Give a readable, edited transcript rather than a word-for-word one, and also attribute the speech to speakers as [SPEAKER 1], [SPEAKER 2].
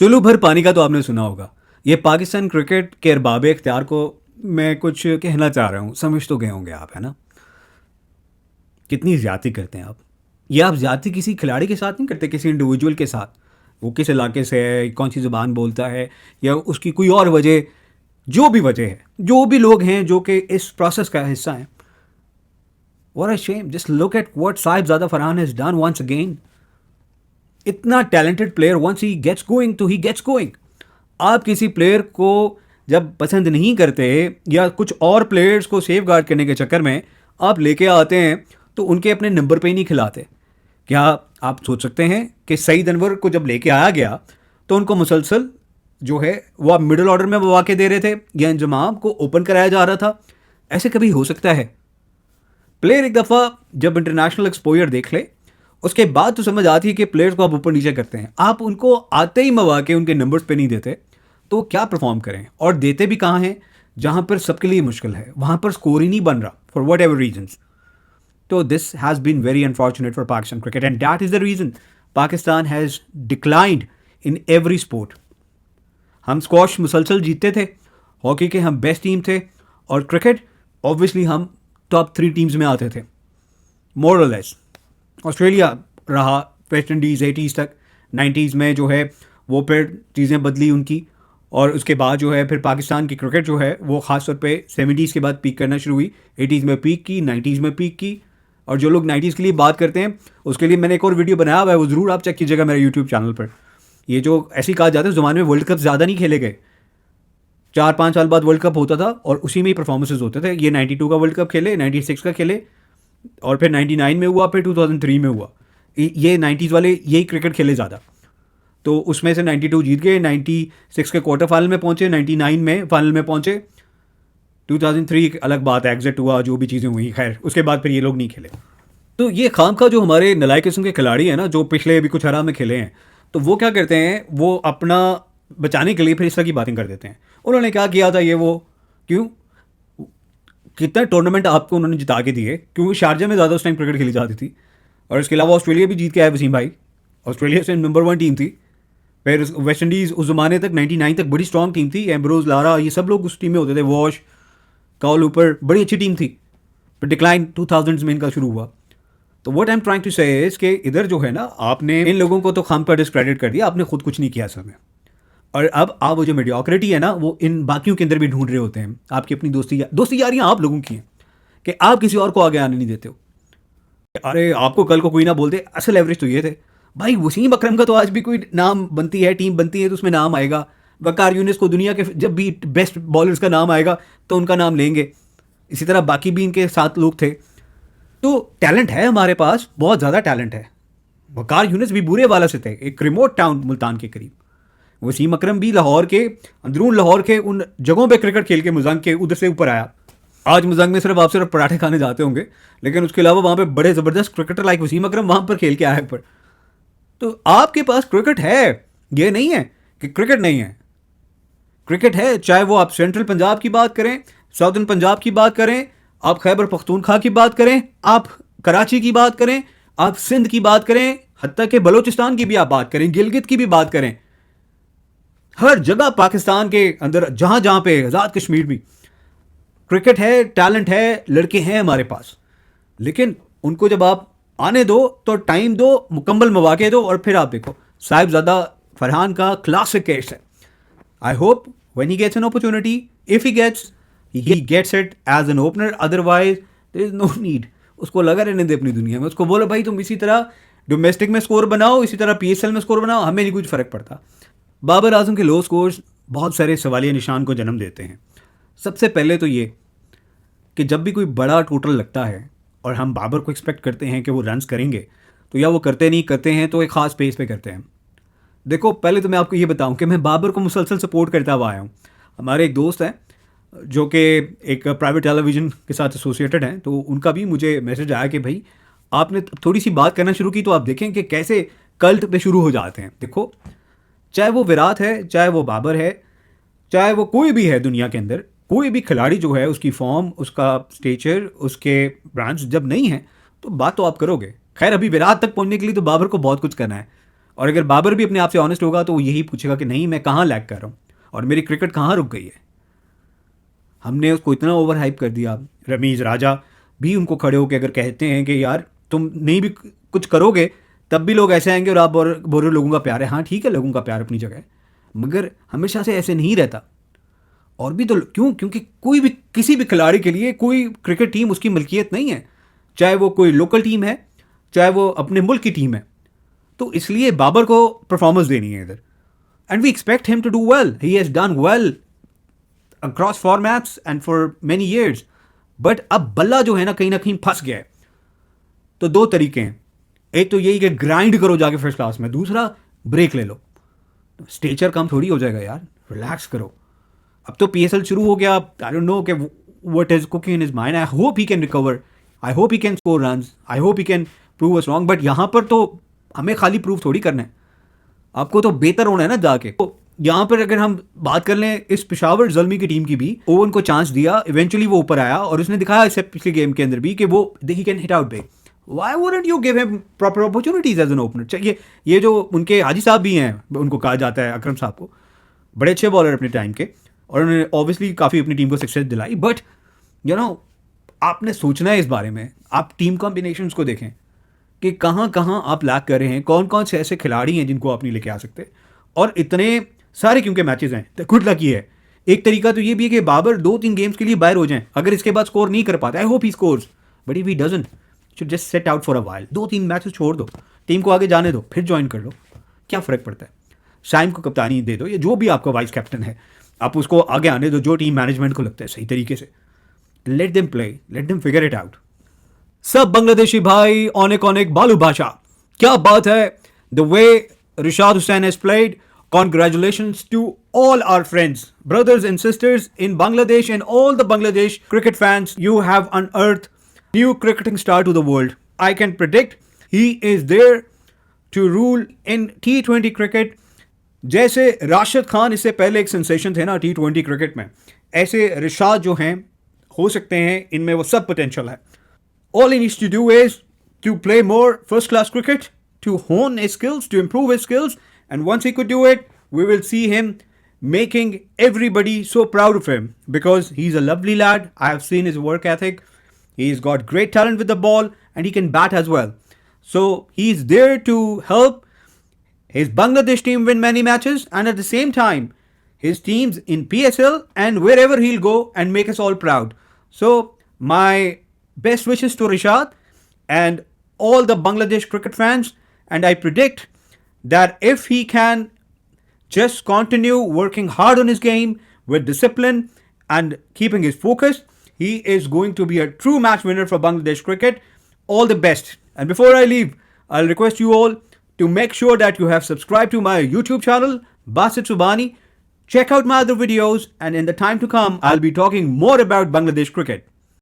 [SPEAKER 1] चुल्लू भर पानी का तो आपने सुना होगा। ये पाकिस्तान क्रिकेट के अरबाब इख्तियार को मैं कुछ कहना चाह रहा हूँ, समझ तो गए होंगे आप, है ना। कितनी ज़्यादती करते हैं आप। ये आप ज़्यादती किसी खिलाड़ी के साथ नहीं करते, किसी इंडिविजुअल के साथ। वो किस इलाके से है, कौन सी ज़ुबान बोलता है, या उसकी कोई और वजह, जो भी वजह है, जो भी लोग हैं जो कि इस प्रोसेस का हिस्सा हैं। What a shame, just look at what Sahibzada Farhan has done once again. इतना talented player, once he gets going तो ही गेट्स गोइंग। आप किसी प्लेयर को जब पसंद नहीं करते या कुछ और प्लेयर्स को सेफ गार्ड करने के चक्कर में आप लेके आते हैं तो उनके अपने नंबर पे ही नहीं खिलाते। क्या आप सोच सकते हैं कि सईद अनवर को जब लेके आया गया तो उनको मुसलसल जो है वो आप मिडिल ऑर्डर में बवा के दे रहे थे या इंजमाम को ओपन कराया जा रहा था? ऐसे कभी हो सकता है? प्लेयर एक दफ़ा जब इंटरनेशनल एक्सपोजर देख ले उसके बाद तो समझ आती है कि प्लेयर्स को आप ऊपर नीचे करते हैं। आप उनको आते ही मवा के उनके नंबर्स पे नहीं देते तो क्या परफॉर्म करें? और देते भी कहाँ हैं? जहाँ पर सबके लिए मुश्किल है, वहाँ पर स्कोर ही नहीं बन रहा फॉर वट एवर रीजन्स। तो this has been very unfortunate for Pakistan cricket and that is the reason Pakistan has declined in every sport. हम स्क्वॉश मुसलसल जीतते थे, हॉकी के हम बेस्ट टीम थे, और क्रिकेट ऑब्वियसली हम टॉप 3 टीम्स में आते थे मोर और लेस। ऑस्ट्रेलिया रहा, वेस्ट इंडीज़ 80s तक, 90s में जो है वो फिर चीज़ें बदली उनकी, और उसके बाद जो है फिर पाकिस्तान की क्रिकेट जो है वो ख़ास तौर पे 70s के बाद पीक करना शुरू हुई। 80s में पीक की, 90s में पीक की। और जो लोग 90s के लिए बात करते हैं उसके लिए मैंने एक और वीडियो बनाया हुआ है, वो ज़रूर आप चेक कीजिएगा मेरे यूट्यूब चैनल पर। ये जो ऐसे ही कहा जाता है, उस ज़माने में वर्ल्ड कप ज़्यादा नहीं खेले गए, 4-5 साल बाद वर्ल्ड कप होता था और उसी में ही परफॉर्मेंसेज होते थे। ये 92 का वर्ल्ड कप खेले, 96 का खेले, और फिर 99 में हुआ, फिर 2003 में हुआ। ये 90s वाले यही क्रिकेट खेले ज़्यादा। तो उसमें से 92 जीत गए, 96 के क्वार्टर फाइनल में पहुंचे, 99 में फाइनल में पहुंचे, 2003 एक अलग बात है, एग्जिट हुआ, जो भी चीज़ें हुई, खैर उसके बाद फिर ये लोग नहीं खेले। तो ये खाम का जो हमारे नलायक किस्म के खिलाड़ी हैं ना, जो पिछले अभी कुछ हरा में खेले हैं, तो वो क्या करते हैं, वो अपना बचाने के लिए फिर इस तरह की बातें कर देते हैं। उन्होंने क्या किया था, ये वो क्यों, कितना टूर्नामेंट आपको उन्होंने जिता के दिए, क्योंकि शारजा में ज़्यादा उस टाइम क्रिकेट खेली जाती थी। और इसके अलावा ऑस्ट्रेलिया भी जीत के आया वसीम भाई, ऑस्ट्रेलिया से नंबर 1 टीम थी। फिर वेस्ट इंडीज़ उस ज़माने तक 99 तक बड़ी स्ट्रॉन्ग टीम थी, एम्ब्रोज, लारा, ये सब लोग उस टीम में होते थे, वॉश, कॉल ऊपर, बड़ी अच्छी टीम थी। फिर डिक्लाइन 2000s में इनका शुरू हुआ। तो what I am trying to say is कि इधर जो है ना, आपने इन लोगों को तो खाम का डिस्क्रेडिट कर दिया, आपने खुद कुछ नहीं किया असल में। और अब आप वो जो मीडियोक्रिटी है ना, वो इन बाकियों के अंदर भी ढूंढ रहे होते हैं। आपकी अपनी दोस्ती यारियाँ आप लोगों की हैं कि आप किसी और को आगे आने नहीं देते हो। अरे आपको कल को कोई ना बोलते, असल एवरेज तो ये थे भाई, वसीम अकरम का तो आज भी कोई नाम बनती है, टीम बनती है तो उसमें नाम आएगा। वकार यूनिस को दुनिया के जब भी बेस्ट बॉलर्स का नाम आएगा तो उनका नाम लेंगे। इसी तरह बाकी भी इनके 7 लोग थे। तो टैलेंट है हमारे पास, बहुत ज़्यादा टैलेंट है। वकार यूनिस भी बुरे वाला से थे, एक रिमोट टाउन मुल्तान के करीब। वसीम अकरम भी लाहौर के, अंदरून लाहौर के उन जगहों पे क्रिकेट खेल के मुजंग के उधर से ऊपर आया। आज मुजंग में आप सिर्फ पराठे खाने जाते होंगे, लेकिन उसके अलावा वहाँ पे बड़े ज़बरदस्त क्रिकेटर लाइक वसीम अकरम वहाँ पर खेल के आए पर। तो आपके पास क्रिकेट है, ये नहीं है कि क्रिकेट नहीं है। क्रिकेट है, चाहे वो आप सेंट्रल पंजाब की बात करें, साउदर्न पंजाब की बात करें, आप खैबर पख्तूनख्वा की बात करें, आप कराची की बात करें, आप सिंध की बात करें, हत्ता के बलोचिस्तान की भी आप बात करें, गिलगित की भी बात करें, हर जगह पाकिस्तान के अंदर जहां जहां पे, आज़ाद कश्मीर भी क्रिकेट है, टैलेंट है, लड़के हैं हमारे पास। लेकिन उनको जब आप आने दो तो टाइम दो, मुकम्मल मौके दो, और फिर आप देखो साहिबजादा फरहान का क्लासिक केस है। I hope when he gets an opportunity, if he gets it as an opener, otherwise there is no need. उसको लगा रहने दे अपनी दुनिया में, उसको बोलो भाई तुम इसी तरह डोमेस्टिक में स्कोर बनाओ, इसी तरह PSL में स्कोर बनाओ, हमें नहीं कुछ फ़र्क पड़ता। बाबर आजम के लो स्कोर्स बहुत सारे सवालिया निशान को जन्म देते हैं। सबसे पहले तो ये कि जब भी कोई बड़ा टोटल लगता है और हम बाबर को एक्सपेक्ट करते हैं कि वो रन्स करेंगे, तो या वो करते नहीं, करते हैं तो एक ख़ास पेस पे करते हैं। देखो पहले तो मैं आपको ये बताऊं कि मैं बाबर को मुसलसल सपोर्ट करता हुआ आया हूँ। हमारे एक दोस्त हैं जो कि एक प्राइवेट टेलीविज़न के साथ एसोसिएटेड हैं, तो उनका भी मुझे मैसेज आया कि भाई आपने थोड़ी सी बात करना शुरू की तो आप देखें कि कैसे कल्ट पे शुरू हो जाते हैं। देखो चाहे वो विराट है, चाहे वो बाबर है, चाहे वो कोई भी है दुनिया के अंदर, कोई भी खिलाड़ी जो है उसकी फॉर्म, उसका स्टेचर, उसके ब्रांड्स जब नहीं है तो बात तो आप करोगे। खैर अभी विराट तक पहुंचने के लिए तो बाबर को बहुत कुछ करना है। और अगर बाबर भी अपने आप से ऑनेस्ट होगा तो वो यही पूछेगा कि नहीं, मैं कहाँ लैग कर रहा हूँ और मेरी क्रिकेट कहाँ रुक गई है। हमने उसको इतना ओवर हाइप कर दिया। रमीज राजा भी उनको खड़े होकर अगर कहते हैं कि यार तुम नहीं भी कुछ करोगे तब भी लोग ऐसे आएंगे और आप बोल रहे लोगों का प्यार है। हाँ ठीक है, लोगों का प्यार अपनी जगह है, मगर हमेशा से ऐसे नहीं रहता। और भी तो क्यों, क्योंकि कोई भी किसी भी खिलाड़ी के लिए कोई क्रिकेट टीम उसकी मलकियत नहीं है, चाहे वो कोई लोकल टीम है चाहे वो अपने मुल्क की टीम है। तो इसलिए बाबर को परफॉर्मेंस देनी है इधर, and we expect him to do well. He has done well across formats and for many years. But अब बल्ला जो है ना कहीं फंस गया है। तो दो तरीके हैं, एक तो यही कि ग्राइंड करो जाके फर्स्ट क्लास में, दूसरा ब्रेक ले लो। स्टेचर कम थोड़ी हो जाएगा यार, रिलैक्स करो। अब तो PSL शुरू हो गया, आई डोंट नो कि what is cooking in his mind. I hope he can recover, I hope he can score runs, I hope he can prove us wrong. But यहाँ पर तो हमें खाली प्रूव थोड़ी करना है, आपको तो बेहतर होना है ना जाके। तो यहाँ पर अगर हम बात कर लें इस पेशावर ज़ल्मी की टीम की भी, ओवन को चांस दिया, इवेंचुअली वो ऊपर आया और उसने दिखाया इससे पिछले गेम के अंदर भी कि वो he can hit out big. Why wouldn't you give him proper opportunities as an opener? चाहिए ये जो उनके हाजी साहब भी हैं, उनको कहा जाता है, अकरम साहब को, बड़े अच्छे बॉलर अपने टाइम के, और उन्होंने ऑब्वियसली काफ़ी अपनी टीम को सक्सेस दिलाई। बट यू नो आपने सोचना है इस बारे में, आप टीम कॉम्बिनेशंस को देखें कि कहाँ कहाँ आप लैग कर रहे हैं, कौन कौन से ऐसे खिलाड़ी हैं जिनको आप नहीं लेके आ सकते। और इतने सारे क्योंकि मैचेस हैं, तो गुड लक ये है। एक तरीका तो ये भी है कि बाबर 2-3 गेम्स के लिए बाहर हो जाएं, अगर इसके बाद स्कोर नहीं कर पाता, I hope he scores, but if he doesn't should just set out for a while, 2-3 matches छोड़ दो, टीम को आगे जाने दो, फिर ज्वाइन कर लो, क्या फ़र्क पड़ता है। शाइम को कप्तानी दे दो, या जो भी आपका वाइस कैप्टन है, आप उसको आगे आने दो, जो टीम मैनेजमेंट को लगता है सही तरीके से। Let them play, let them figure it out. सब बांग्लादेशी भाई, ऑनिक बालू भाषा, क्या बात है। The way Rishad Hussain has played, congratulations to all our friends, brothers and sisters in Bangladesh and all the Bangladesh cricket fans. You have unearthed new cricketing star to the world. I can predict he is there to rule in T20 cricket. जैसे राशिद खान इससे पहले एक sensation थे ना T20 cricket में, ऐसे रिशाद जो हैं हो सकते हैं, इनमें वो सब पोटेंशियल है। All he needs to do is to play more first class cricket, to hone his skills, to improve his skills, and once he could do it, we will see him making everybody so proud of him, because he's a lovely lad. I have seen his work ethic. He's got great talent with the ball and he can bat as well. So he's there to help his Bangladesh team win many matches, and at the same time his teams in PSL and wherever he'll go and make us all proud. So my best wishes to Rishad and all the Bangladesh cricket fans, and I predict that if he can just continue working hard on his game with discipline and keeping his focus, he is going to be a true match winner for Bangladesh cricket. All the best. And before I leave, I'll request you all to make sure that you have subscribed to my YouTube channel, Basit Subani. Check out my other videos, and in the time to come, I'll be talking more about Bangladesh cricket.